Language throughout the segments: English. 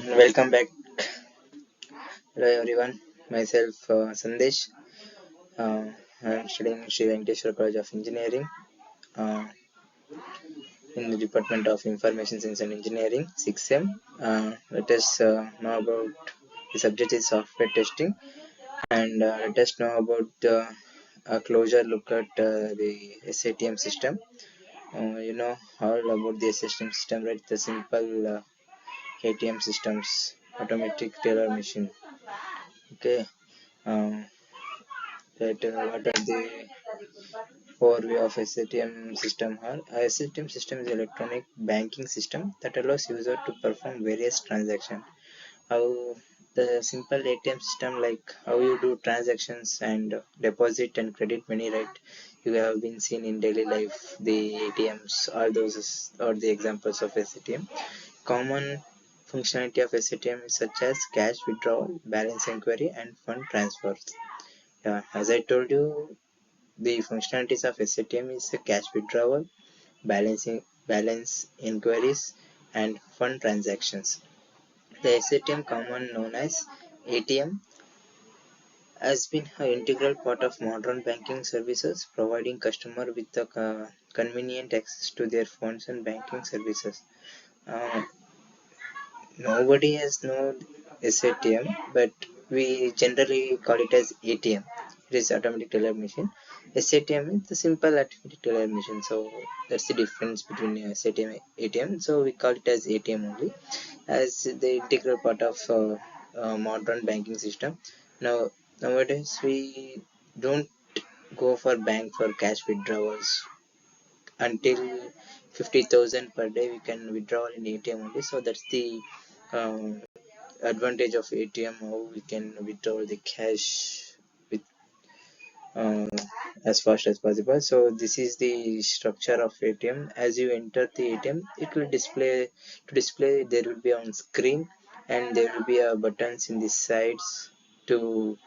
Welcome back. Hello everyone. Myself Sandesh. Uh, I'm studying Sri Venkateswara College of Engineering uh, in the Department of Information Science and Engineering, 6M. Let us know about the subject is software testing, and let us know about a closer look at the SATM system. You know all about the SATM system, right? The simple ATM systems, automatic teller machine. Okay. Uh, that what are the overview of SATM system are. A SATM system is an electronic banking system that allows user to perform various transactions. How the simple ATM system, like how you do transactions and deposit and credit money, right? You have been seen in daily life. The ATMs, all those are the examples of SATM. Common functionality of SATM is such as cash withdrawal, balance inquiry, and fund transfers. Yeah, as I told you, the functionalities of SATM is cash withdrawal, balance inquiries, and fund transactions. The SATM, common known as ATM, has been an integral part of modern banking services, providing customer with a convenient access to their funds and banking services. Uh, Nobody has known SATM, but we generally call it as ATM. It is automatic teller machine. SATM is the simple automatic teller machine. So that's the difference between SATM and ATM. So we call it as ATM only, as the integral part of modern banking system. Now nowadays we don't go for bank for cash withdrawals until 50,000 per day. We can withdraw in ATM only. So that's the um, advantage of ATM, how we can withdraw the cash with uh, as fast as possible. So this is the structure of ATM. As you enter the ATM, it will display there will be on screen, and there will be buttons in the sides to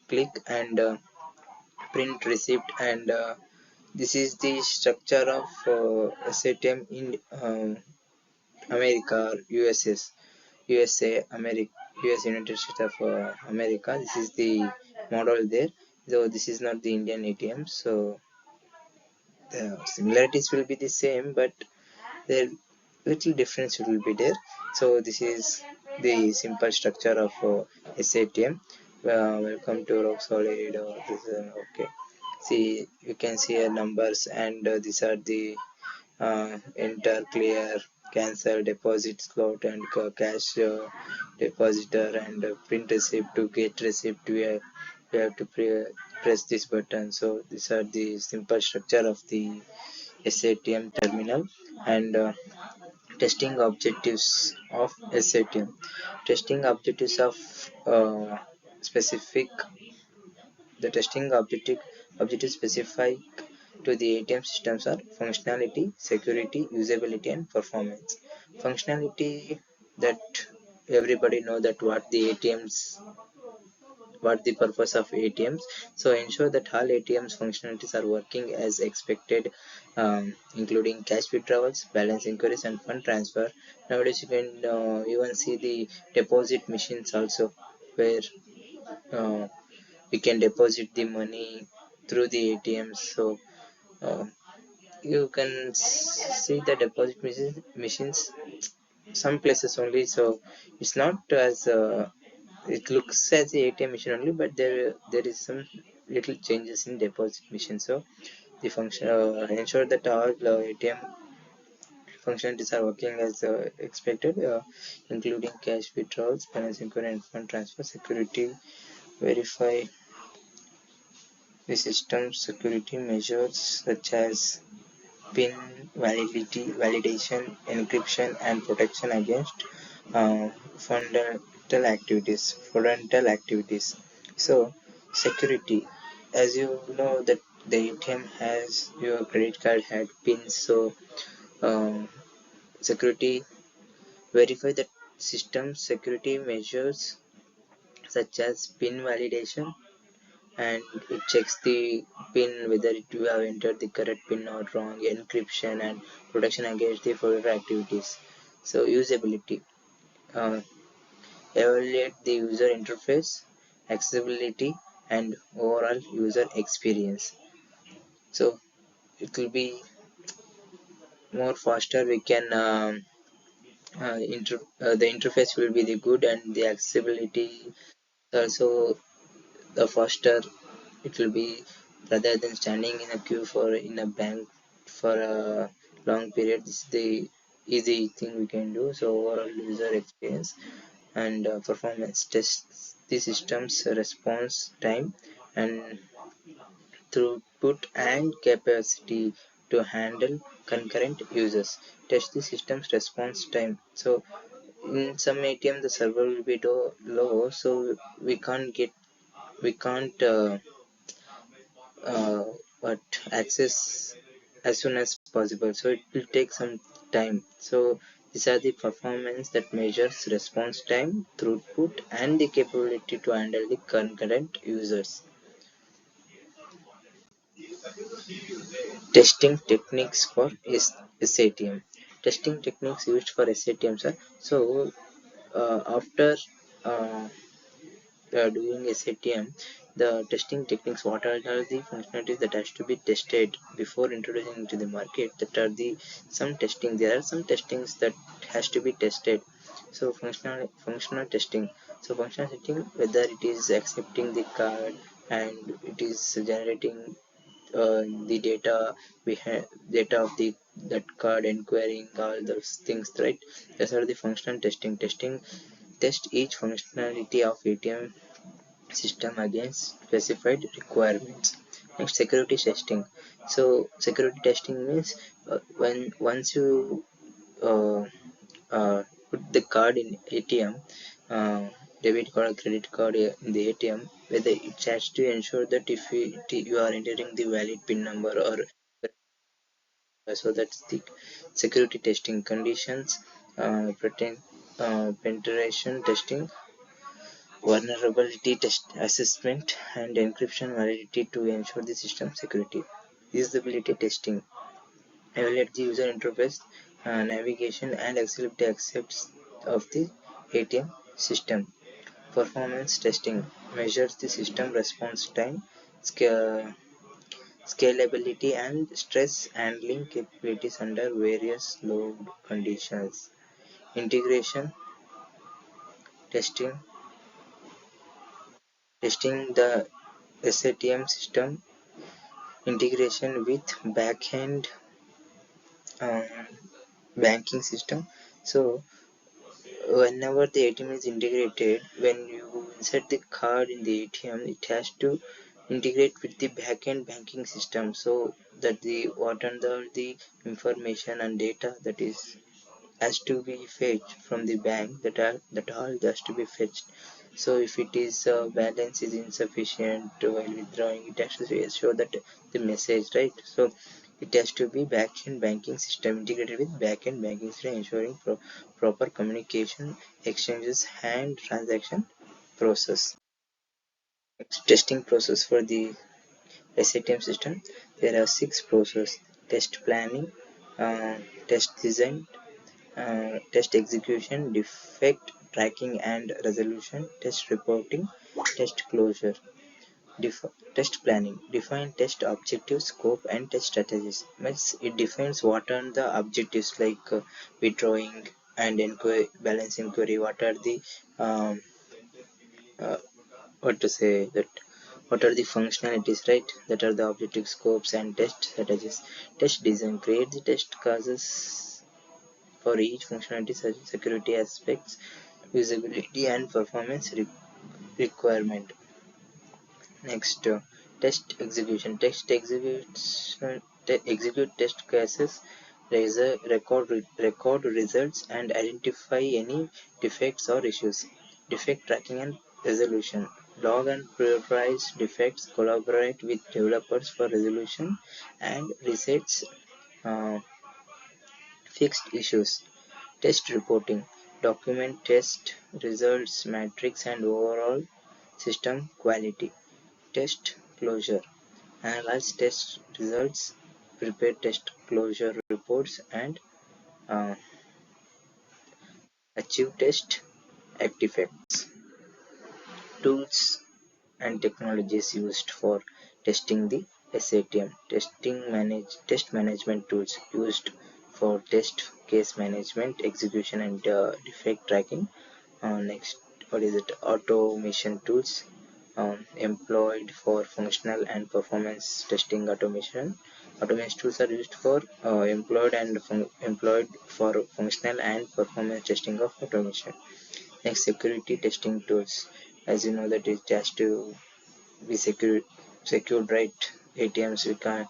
click and print receipt, and this is the structure of SATM in America or USA, America, US, United States of America. This is the model there. Though this is not the Indian ATM, so the similarities will be the same, but there little difference will be there. So this is the simple structure of SATM. Welcome to Rock Solid. Okay. See, you can see numbers, and these are the enter, clear, cancel, deposit slot, and cash depositor, and print receipt. To get receipt, we have to press this button. So these are the simple structure of the SATM terminal, and testing objectives of SATM. Testing objectives of specific the testing objective specific to the ATM systems are functionality, security, usability, and performance. Functionality, that everybody know that what the purpose of ATMs. So ensure that all ATMs functionalities are working as expected, including cash withdrawals, balance inquiries, and fund transfer. Nowadays you can even see the deposit machines also, where uh, we can deposit the money through the ATMs. So uh, you can see the deposit machines some places only. So it's not as it looks as the ATM machine only, but there is some little changes in deposit machine. So the function ensure that all ATM functionalities are working as expected, including cash withdrawals, balance inquiry, and fund transfer. Security, verify the system security measures such as PIN validation, encryption, and protection against fundamental activities. So, security, as you know that the ATM has your credit card had pins. So, um, security, verify that system security measures such as PIN validation, and it checks the pin whether you have entered the correct pin or wrong, encryption, and protection against the further activities. So usability, uh, evaluate the user interface, accessibility, and overall user experience. So it will be more faster. We can the interface will be the good, and the accessibility also the faster it will be, rather than standing in a queue for in a bank for a long period. This is the easy thing we can do. So overall user experience and performance tests the system's response time and throughput and capacity to handle concurrent users. Test the system's response time. So in some ATM the server will be low, so we can't uh, but access as soon as possible. So it will take some time. So these are the performance that measures response time, throughput, and the capability to handle the concurrent users. Testing techniques for SATM. Testing techniques used for SATMs are so after uh, doing SATM, the testing techniques, what are the functionalities that has to be tested before introducing into the market? That are the some testing. There are some testings that has to be tested. So functional testing. So functional testing, whether it is accepting the card and it is generating the data we have, data of the that card, enquiring all those things, right? Those are the functional testing. Test each functionality of ATM system against specified requirements. Next, security testing. So security testing means when once you uh, put the card in ATM, uh, debit card or credit card in the ATM, whether it has to ensure that if you are entering the valid PIN number, or so that's the security testing conditions. Penetration testing, vulnerability test assessment, and encryption validity to ensure the system security. Usability testing, evaluate the user interface, navigation, and accessibility accepts of the ATM system. Performance testing measures the system response time, scalability, and stress handling capabilities under various load conditions. Integration testing, testing the SATM system integration with backend um, banking system. So whenever the ATM is integrated, when you insert the card in the ATM, it has to integrate with the backend banking system, so that the what under the information and data that is has to be fetched from the bank, that all has to be fetched. So if it is balance is insufficient while withdrawing, it has to show that the message, right? So it has to be backend banking system integrated with backend banking system, ensuring proper communication, exchanges, and transaction process. Testing process for the SATM system. There are 6 processes: test planning, test design, test execution, defect tracking and resolution, test reporting, test closure. Test planning. Define test objectives, scope, and test strategies. Means it defines what are the objectives, like withdrawing and inquiry, balance inquiry. What are the uh, what to say that what are the functionalities, right? That are the objective, scopes, and test strategies. Test design. Create the test cases for each functionality, such as security aspects, usability, and performance requirement. Next, test execution. Execute test cases, record results, and identify any defects or issues. Defect tracking and resolution. Log and prioritize defects. Collaborate with developers for resolution and resets uh, fixed issues. Test reporting. Document test results, metrics, and overall system quality. Test closure. Analyze test results, prepare test closure reports, and uh, achieve test artifacts. Tools and technologies used for testing the SATM. Test management tools used for test case management, execution, and defect tracking. Next, what is it? Automation tools employed for functional and performance testing. Automation tools are used for employed for functional and performance testing of automation. Next, security testing tools. As you know that it has to be secured, right? ATMs we can't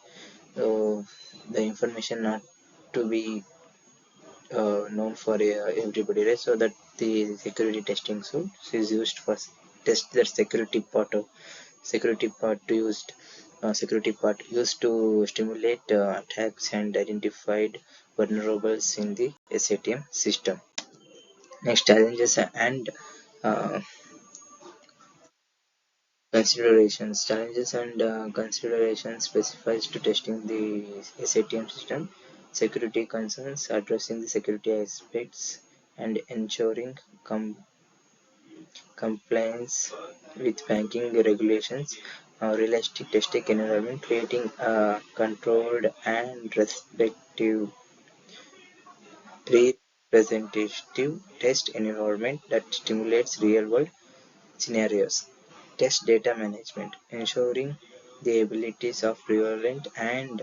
the information not to be known for everybody, right? So that the security testing so is used for test that security part used to stimulate attacks and identified vulnerables in the SATM system. Next, uh, challenges and considerations specified to testing the SATM system, security concerns, addressing the security aspects, and ensuring compliance with banking regulations, realistic testing environment, creating a controlled and representative test environment that stimulates real-world scenarios. Test data management, ensuring the abilities of prevalent and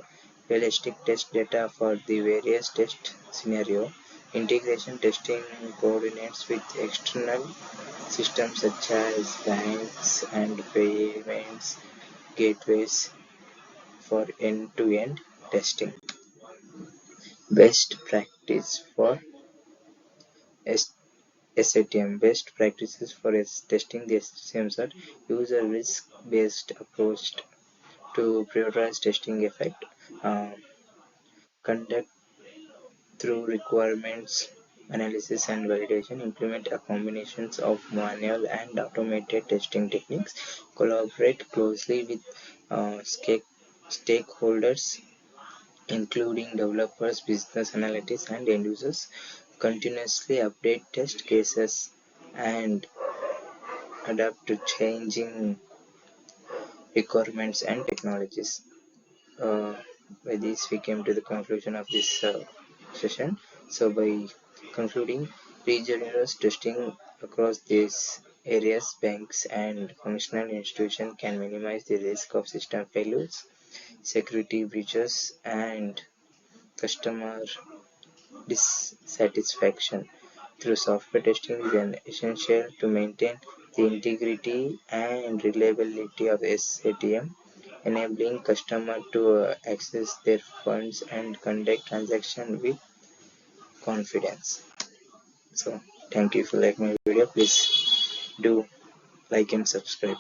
realistic test data for the various test scenario. Integration testing coordinates with external systems such as banks and payments gateways for end-to-end testing. Best practice for SATM. Best practices for testing the systems are use a risk-based approach to prioritize testing effect, uh, conduct through requirements analysis and validation, implement a combinations of manual and automated testing techniques, collaborate closely with uh, stakeholders including developers, business analysts, and end users, continuously update test cases and adapt to changing requirements and technologies. Uh, by this, we came to the conclusion of this session. So, by concluding, rigorous testing across these areas, banks, and functional institutions can minimize the risk of system failures, security breaches, and customer dissatisfaction. Through software testing is essential to maintain the integrity and reliability of SATM, enabling customers to access their funds and conduct transactions with confidence. So, thank you. If you like my video, please do like and subscribe.